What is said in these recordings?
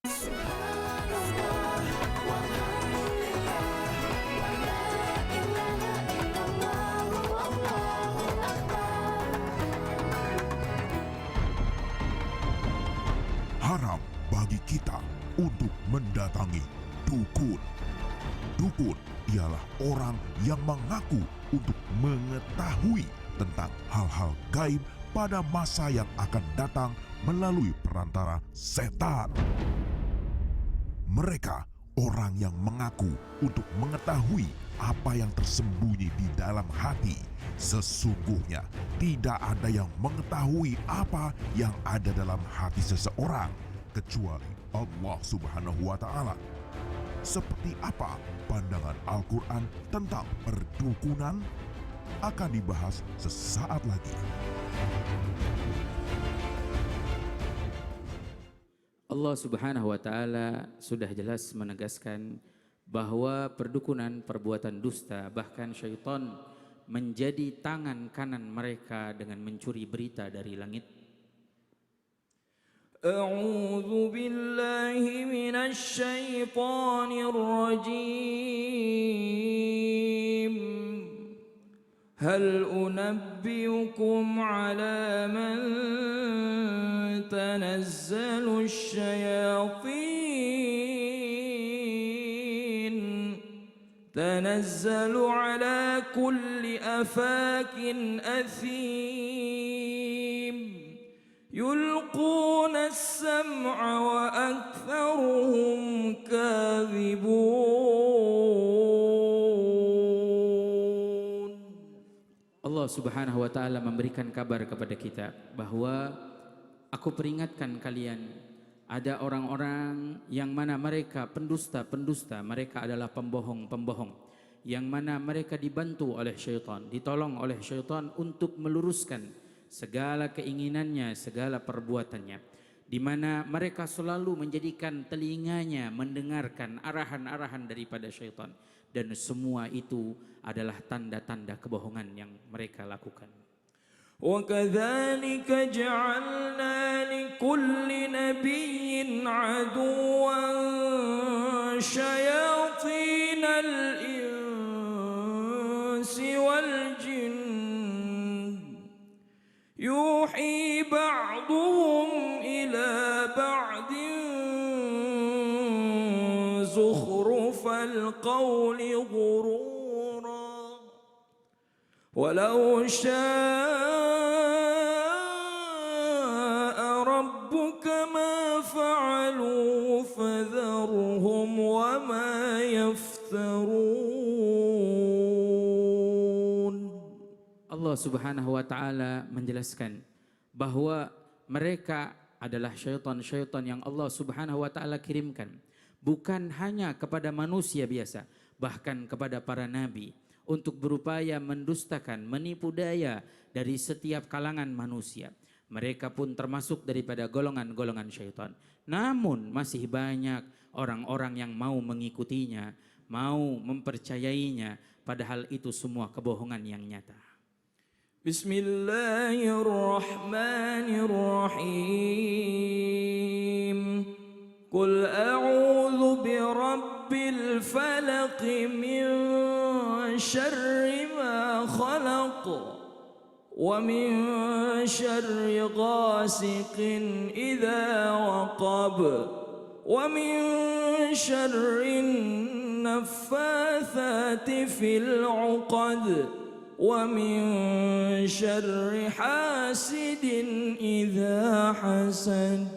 Subhanallah, walhamdulillah, wa la ilaha illallah, wallahu akbar. Haram bagi kita untuk mendatangi dukun. Dukun ialah orang yang mengaku untuk mengetahui tentang hal-hal gaib pada masa yang akan datang melalui perantara setan. Mereka orang yang mengaku untuk mengetahui apa yang tersembunyi di dalam hati. Sesungguhnya tidak ada yang mengetahui apa yang ada dalam hati seseorang kecuali Allah Subhanahu wa Ta'ala. Seperti apa pandangan Al-Quran tentang perdukunan? Akan dibahas sesaat lagi. Allah Subhanahu wa Ta'ala sudah jelas menegaskan bahwa perdukunan, perbuatan dusta, bahkan syaitan menjadi tangan kanan mereka dengan mencuri berita dari langit. أعوذ بالله من الشيطان الرجيم هل أنبئكم على من تنزل الشياطين تنزل على كل أفاك أثيم يلقون السمع وأكثرهم كاذبون. Allah Subhanahu wa Ta'ala memberikan kabar kepada kita bahwa aku peringatkan kalian, ada orang-orang yang mana mereka pendusta-pendusta, mereka adalah pembohong-pembohong, yang mana mereka dibantu oleh syaitan, ditolong oleh syaitan untuk meluruskan segala keinginannya, segala perbuatannya, di mana mereka selalu menjadikan telinganya mendengarkan arahan-arahan daripada syaitan, dan semua itu adalah tanda-tanda kebohongan yang mereka lakukan. وكذلك جعلنا لكل نبي عدوا شياطين الإنس والجن يوحي بعضهم إلى بعض زخرف القول غرورا ولو شاء ربك ما فعلوا فذرهم وما يفترون. Allah Subhanahu wa Ta'ala menjelaskan bahwa mereka adalah syaitan-syaitan yang Allah Subhanahu wa Ta'ala kirimkan bukan hanya kepada manusia biasa, bahkan kepada para nabi, untuk berupaya mendustakan, menipu daya dari setiap kalangan manusia. Mereka pun termasuk daripada golongan-golongan syaitan. Namun masih banyak orang-orang yang mau mengikutinya, mau mempercayainya, padahal itu semua kebohongan yang nyata. Bismillahirrahmanirrahim. Qul a'udzu birabbil falaq min syarri ma khalaq wa min syarri ghasiqin idza waqab wa min syarri naffatsati fil 'uqad wa min syarri hasidin idza hasad.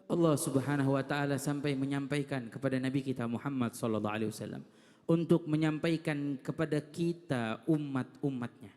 Allah Subhanahu wa Ta'ala sampai menyampaikan kepada Nabi kita Muhammad sallallahu alaihi wasallam untuk menyampaikan kepada kita umat-umatnya,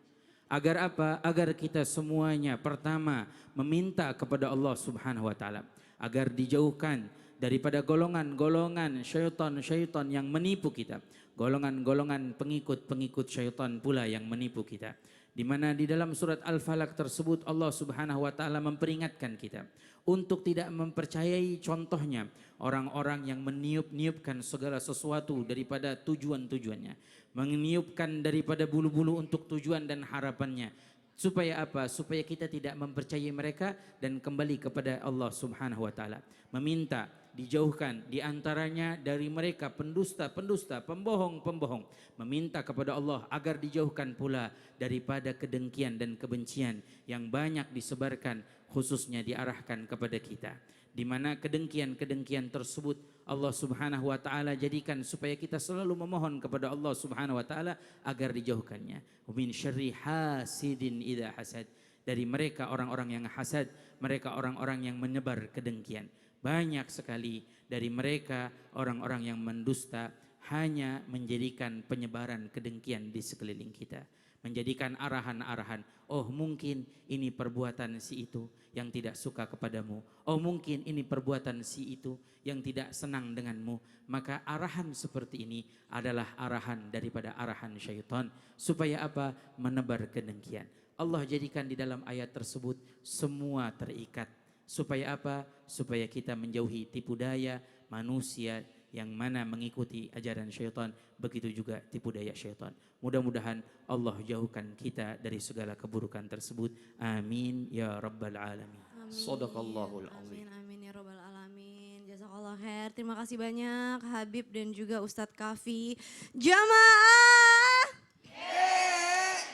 agar apa? Agar kita semuanya pertama meminta kepada Allah Subhanahu wa Ta'ala agar dijauhkan daripada golongan-golongan syaitan-syaitan yang menipu kita, golongan-golongan pengikut-pengikut syaitan pula yang menipu kita. Di mana di dalam surat Al-Falaq tersebut Allah Subhanahu wa Ta'ala memperingatkan kita untuk tidak mempercayai contohnya orang-orang yang meniup-niupkan segala sesuatu daripada tujuan-tujuannya, meniupkan daripada bulu-bulu untuk tujuan dan harapannya. Supaya apa? Supaya kita tidak mempercayai mereka dan kembali kepada Allah Subhanahu wa Ta'ala, meminta dijauhkan diantaranya dari mereka pendusta-pendusta, pembohong-pembohong. Meminta kepada Allah agar dijauhkan pula daripada kedengkian dan kebencian yang banyak disebarkan, khususnya diarahkan kepada kita. Di mana kedengkian-kedengkian tersebut Allah Subhanahu wa taala jadikan supaya kita selalu memohon kepada Allah Subhanahu wa taala agar dijauhkannya. Min syarri hasidin idza hasad. Dari mereka orang-orang yang hasad, mereka orang-orang yang menyebar kedengkian. Banyak sekali dari mereka orang-orang yang mendusta hanya menjadikan penyebaran kedengkian di sekeliling kita. Menjadikan arahan-arahan, oh mungkin ini perbuatan si itu yang tidak suka kepadamu. Oh mungkin ini perbuatan si itu yang tidak senang denganmu. Maka arahan seperti ini adalah arahan daripada arahan syaitan. Supaya apa? Menebar kedengkian. Allah jadikan di dalam ayat tersebut semua terikat. Supaya apa? Supaya kita menjauhi tipu daya manusia yang mana mengikuti ajaran syaitan, begitu juga tipu daya syaitan. Mudah-mudahan Allah jauhkan kita dari segala keburukan tersebut. Amin ya rabbal alamin. Shadaqallahul azim. Amin amin ya robbal alamin. Jazakallah khair. Terima kasih banyak Habib dan juga Ustadz Kafi. Jamaah.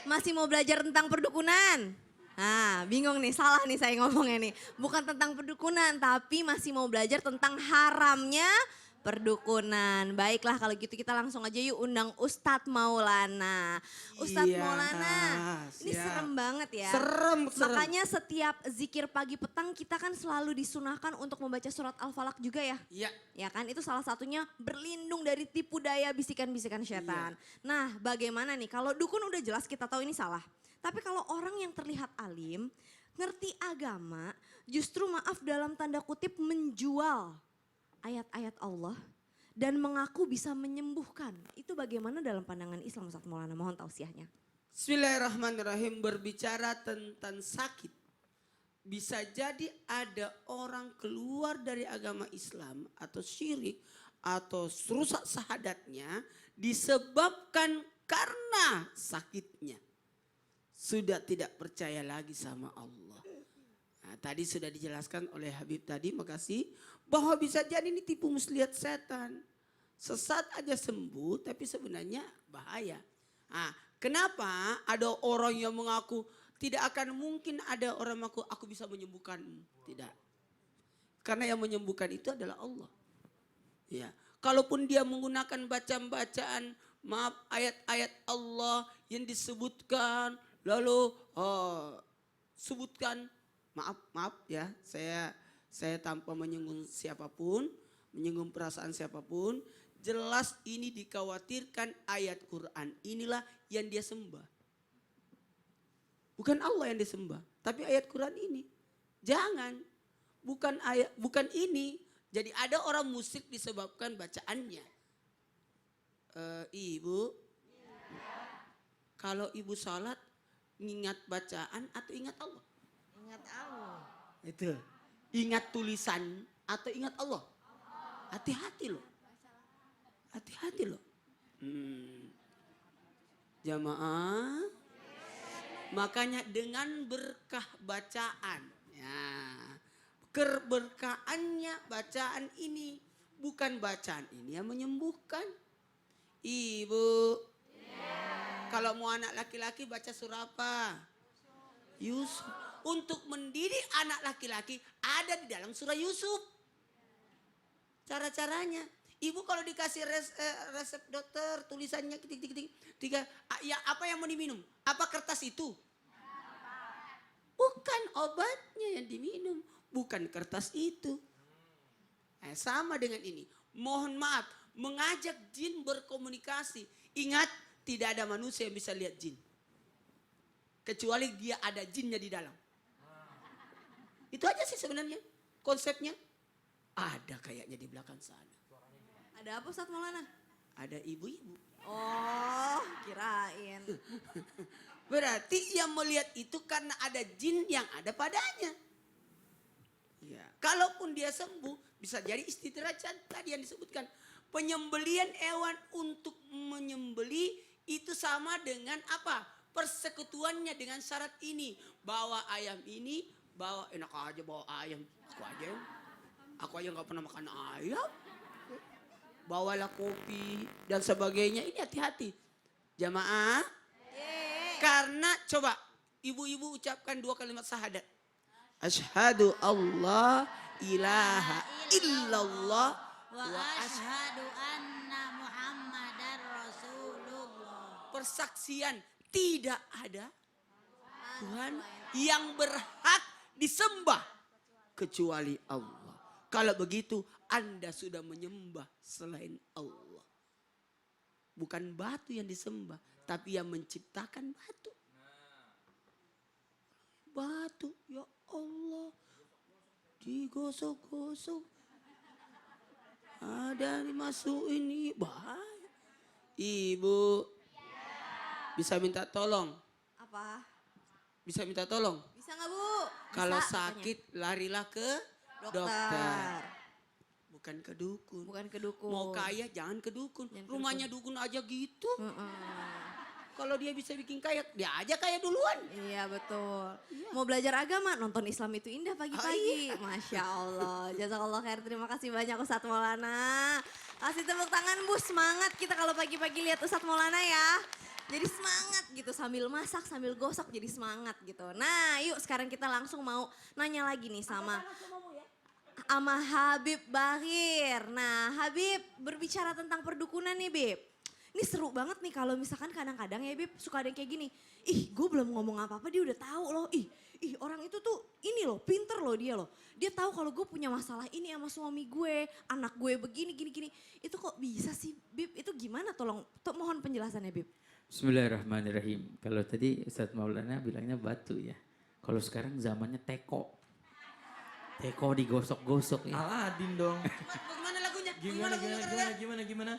Masih mau belajar tentang perdukunan? Nah, bingung nih, salah nih saya ngomongnya nih. Bukan tentang perdukunan, tapi masih mau belajar tentang haramnya perdukunan. Baiklah kalau gitu kita langsung aja yuk undang Ustadz Maulana. Ustadz Iya, Maulana, ini siap. serem banget ya. Serem. Makanya setiap zikir pagi petang kita kan selalu disunahkan untuk membaca surat Al-Falaq juga ya. Iya. Ya kan, itu salah satunya berlindung dari tipu daya bisikan-bisikan setan. Nah, bagaimana nih kalau dukun udah jelas kita tahu ini salah. Tapi kalau orang yang terlihat alim, ngerti agama, justru maaf dalam tanda kutip menjual ayat-ayat Allah dan mengaku bisa menyembuhkan. Itu bagaimana dalam pandangan Islam Ustadz Maulana? Mohon tausiahnya. Bismillahirrahmanirrahim. Berbicara tentang sakit. Bisa jadi ada orang keluar dari agama Islam atau syirik atau rusak sahadatnya disebabkan karena sakitnya. Sudah tidak percaya lagi sama Allah. Nah, tadi sudah dijelaskan oleh Habib tadi, makasih. Bahwa bisa jadi ini tipu muslihat setan. Sesat aja sembuh tapi sebenarnya bahaya. Nah, kenapa ada orang yang mengaku tidak akan mungkin ada orang mengaku aku bisa menyembuhkanmu. Tidak. Karena yang menyembuhkan itu adalah Allah. Ya. Kalaupun dia menggunakan bacaan-bacaan, maaf, ayat-ayat Allah yang disebutkan, lalu sebutkan, maaf ya, saya tanpa menyinggung siapapun, menyinggung perasaan siapapun, jelas ini dikhawatirkan ayat Quran inilah yang dia sembah. Bukan Allah yang disembah, tapi ayat Quran ini. Jangan, bukan ini. Jadi ada orang musyrik disebabkan bacaannya. Ibu, kalau ibu salat ingat bacaan atau ingat Allah? Ingat Allah. Itu. Ingat tulisan atau ingat Allah? Hati-hati loh. Hati-hati loh. Jamaah. Makanya dengan berkah bacaan. Ya. Keberkahannya bacaan ini. Bukan bacaan ini yang menyembuhkan. Ibu. Kalau mau anak laki-laki baca surah apa? Yusuf. Untuk mendidik anak laki-laki ada di dalam surah Yusuf. Cara-caranya. Ibu kalau dikasih resep dokter tulisannya tiga, ya apa yang mau diminum? Apa kertas itu? Bukan obatnya yang diminum. Bukan kertas itu. Sama dengan ini. Mohon maaf. Mengajak jin berkomunikasi. Ingat, tidak ada manusia yang bisa lihat jin. Kecuali dia ada jinnya di dalam. Itu aja sih sebenarnya konsepnya. Ada kayaknya di belakang sana. Ada apa Ustadz Maulana? Ada ibu-ibu. Oh, kirain. Berarti yang melihat itu karena ada jin yang ada padanya. Ya, kalaupun dia sembuh bisa jadi istidrajat tadi yang disebutkan. Penyembelian hewan untuk menyembeli itu sama dengan apa? Persekutuannya dengan syarat ini. Bawa ayam ini, bawa enak aja bawa ayam. Aku aja. Aku aja nggak pernah makan ayam. Bawalah kopi dan sebagainya. Ini hati-hati. Jamaah. Karena coba ibu-ibu ucapkan 2 kalimat syahadat. Asyhadu Allah ilaha illallah Wa asyhadu anna Muhammadar Rasulullah. persaksian tidak ada Tuhan yang berhak disembah kecuali Allah. Kalau begitu Anda sudah menyembah selain Allah. Bukan batu yang disembah, tapi yang menciptakan batu. Batu, ya Allah, digosok-gosok. Ada dimasukin ini, bahaya. Ibu, bisa minta tolong? Apa? Bisa minta tolong? Bisa nggak Bu? Kalau Bisa, sakit larilah ke katanya. dokter. Bukan ke dukun. Bukan ke dukun. Mau kaya jangan ke dukun. Jangan ke Rumahnya dukun aja gitu. Heeh. Kalau dia bisa bikin kaya, dia aja kaya duluan. Iya betul. Mau belajar agama, nonton Islam itu indah pagi-pagi. Masya Allah. Jazakallah khair. Terima kasih banyak Ustadz Maulana. Kasih tepuk tangan Bu, semangat kita kalau pagi-pagi lihat Ustadz Maulana ya. Jadi semangat gitu sambil masak, sambil gosok jadi semangat gitu. Nah yuk sekarang kita langsung mau nanya lagi nih sama Habib Bahir. Nah Habib berbicara tentang perdukunan nih Bib. Ini seru banget nih kalau misalkan kadang-kadang ya Bib suka ada yang kayak gini. Ih gue belum ngomong apa-apa dia udah tahu loh. Ih orang itu tuh ini loh pinter loh dia loh. Dia tahu kalau gue punya masalah ini sama suami gue. Anak gue begini gini. Itu kok bisa sih Bib? Itu gimana tolong mohon penjelasannya Bib. Bismillahirrahmanirrahim. Kalau tadi Ustadz Maulana bilangnya batu ya. Kalau sekarang zamannya teko. Teko digosok-gosok ya. Aladin dong. Bagaimana lagunya? Gimana?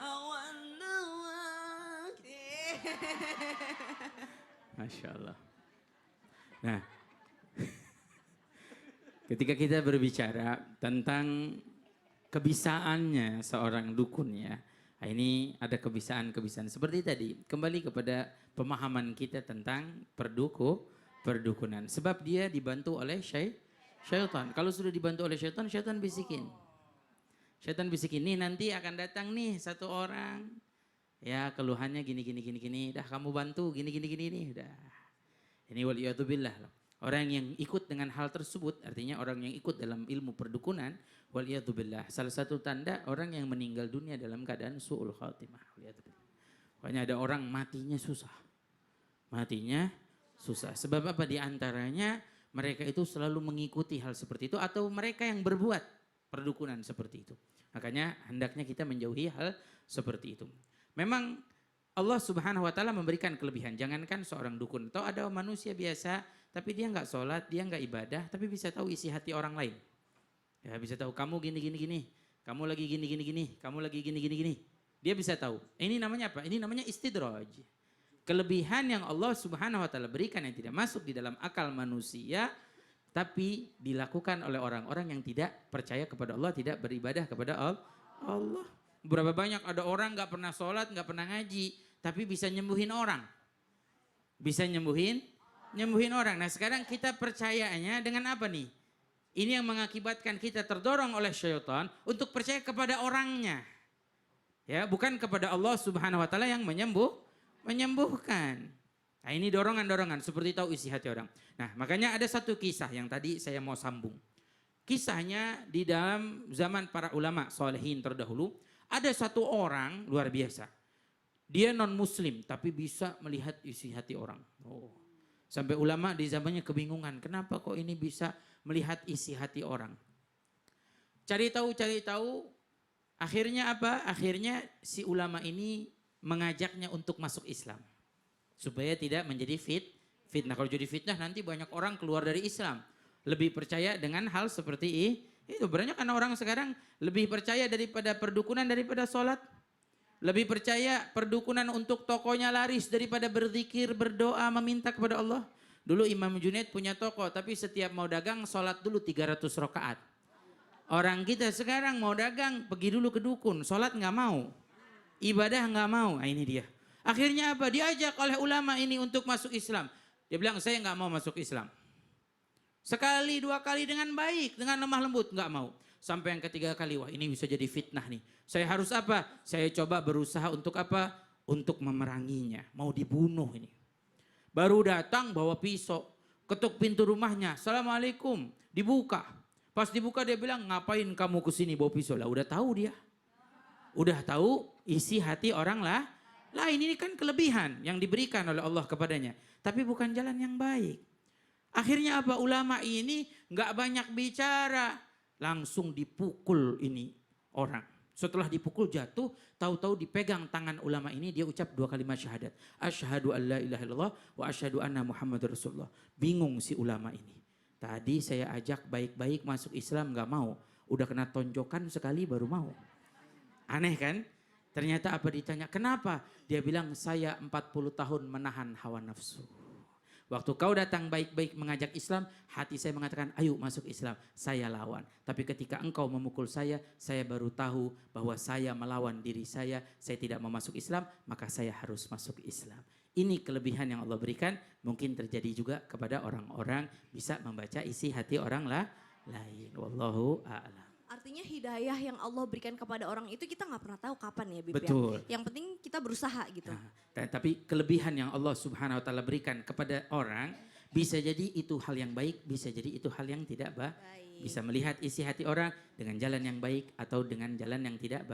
Masya Allah. Nah, ketika kita berbicara tentang kebisaannya seorang dukun ya, nah ini ada kebisaan-kebisaan seperti tadi. Kembali kepada pemahaman kita tentang perdukunan. Sebab dia dibantu oleh syaitan. Kalau sudah dibantu oleh syaitan, syaitan bisikin. Syaitan bisikin, nih nanti akan datang nih satu orang. Ya keluhannya gini. Dah kamu bantu gini. Dah. Ini waliyatubillah. Orang yang ikut dengan hal tersebut, artinya orang yang ikut dalam ilmu perdukunan, waliyatubillah. Salah satu tanda orang yang meninggal dunia dalam keadaan su'ul khatimah. Pokoknya ada orang matinya susah. Sebab apa? Di antaranya mereka itu selalu mengikuti hal seperti itu atau mereka yang berbuat perdukunan seperti itu. Makanya hendaknya kita menjauhi hal seperti itu. Memang Allah Subhanahu wa taala memberikan kelebihan. Jangankan seorang dukun, atau ada manusia biasa tapi dia nggak sholat, dia nggak ibadah, tapi bisa tahu isi hati orang lain. Ya bisa tahu kamu gini. Kamu lagi gini. Kamu lagi gini. Dia bisa tahu. Ini namanya apa? Ini namanya istidraj. Kelebihan yang Allah Subhanahu wa taala berikan yang tidak masuk di dalam akal manusia, tapi dilakukan oleh orang-orang yang tidak percaya kepada Allah, tidak beribadah kepada Allah. Berapa banyak ada orang gak pernah sholat, gak pernah ngaji, tapi bisa nyembuhin orang. Bisa nyembuhin orang. Nah sekarang kita percayanya dengan apa nih? Ini yang mengakibatkan kita terdorong oleh syaitan untuk percaya kepada orangnya. Ya, bukan kepada Allah Subhanahu wa taala yang menyembuhkan. Nah ini dorongan-dorongan seperti tahu isi hati orang. Nah makanya ada satu kisah yang tadi saya mau sambung. Kisahnya di dalam zaman para ulama solehin terdahulu. Ada satu orang luar biasa. Dia non muslim tapi bisa melihat isi hati orang. Sampai ulama di zamannya kebingungan. Kenapa kok ini bisa melihat isi hati orang? Cari tahu. Akhirnya apa? Akhirnya si ulama ini mengajaknya untuk masuk Islam. Supaya tidak menjadi fitnah. Kalau jadi fitnah nanti banyak orang keluar dari Islam. Lebih percaya dengan hal seperti itu. Banyak karena orang sekarang lebih percaya daripada perdukunan daripada sholat. Lebih percaya perdukunan untuk tokonya laris daripada berzikir, berdoa, meminta kepada Allah. Dulu Imam Junaid punya toko tapi setiap mau dagang sholat dulu 300 rakaat. Orang kita sekarang mau dagang pergi dulu ke dukun, sholat nggak mau. Ibadah nggak mau, nah, ini dia. Akhirnya apa? Diajak oleh ulama ini untuk masuk Islam. Dia bilang saya nggak mau masuk Islam. Sekali dua kali dengan baik, dengan lemah lembut, nggak mau. Sampai yang ketiga kali, wah ini bisa jadi fitnah nih. Saya harus apa? Saya coba berusaha untuk apa? Untuk memeranginya. Mau dibunuh ini. Baru datang bawa pisau. Ketuk pintu rumahnya. Assalamualaikum. Dibuka. Pas dibuka dia bilang, ngapain kamu kesini bawa pisau? Lah udah tahu dia. Udah tahu isi hati orang lah. Lain ini kan kelebihan yang diberikan oleh Allah kepadanya. Tapi bukan jalan yang baik. Akhirnya apa? Ulama ini nggak banyak bicara. Langsung dipukul ini orang. Setelah dipukul jatuh, tahu-tahu dipegang tangan ulama ini, dia ucap 2 kalimat syahadat. Asyhadu an la ilaha illallah wa asyhadu anna Muhammadar Rasulullah. Bingung si ulama ini. Tadi saya ajak baik-baik masuk Islam nggak mau. Udah kena tonjokan sekali baru mau. Aneh kan? Ternyata apa ditanya, kenapa? Dia bilang saya 40 tahun menahan hawa nafsu. Waktu kau datang baik-baik mengajak Islam, hati saya mengatakan ayo masuk Islam, saya lawan. Tapi ketika engkau memukul saya baru tahu bahwa saya melawan diri saya tidak mau masuk Islam, maka saya harus masuk Islam. Ini kelebihan yang Allah berikan, mungkin terjadi juga kepada orang-orang bisa membaca isi hati orang lain. Wallahu a'lam. Artinya hidayah yang Allah berikan kepada orang itu kita nggak pernah tahu kapan ya Bib. Betul. Ya? Yang penting kita berusaha gitu. Nah, tapi kelebihan yang Allah Subhanahu wa taala berikan kepada orang bisa jadi itu hal yang baik, bisa jadi itu hal yang tidak baik. Bisa melihat isi hati orang dengan jalan yang baik atau dengan jalan yang tidak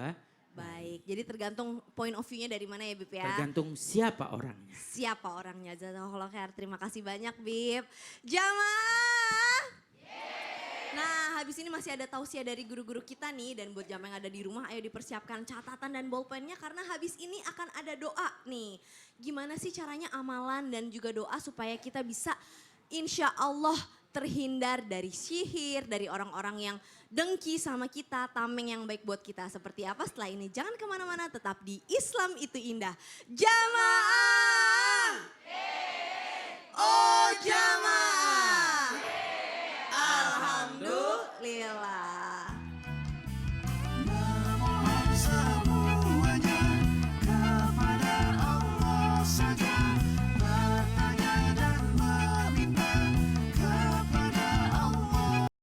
Baik, jadi tergantung point of view-nya dari mana ya Bib ya. Tergantung siapa orangnya. Siapa orangnya. Jazakallah khair. Terima kasih banyak Bib. Jamaah. Nah, habis ini masih ada tausiah dari guru-guru kita nih. Dan buat jamaah yang ada di rumah, ayo dipersiapkan catatan dan bolpennya. Karena habis ini akan ada doa nih. Gimana sih caranya amalan dan juga doa supaya kita bisa insya Allah terhindar dari sihir, dari orang-orang yang dengki sama kita, tameng yang baik buat kita. Seperti apa setelah ini? Jangan kemana-mana, tetap di Islam itu indah. Jamaah!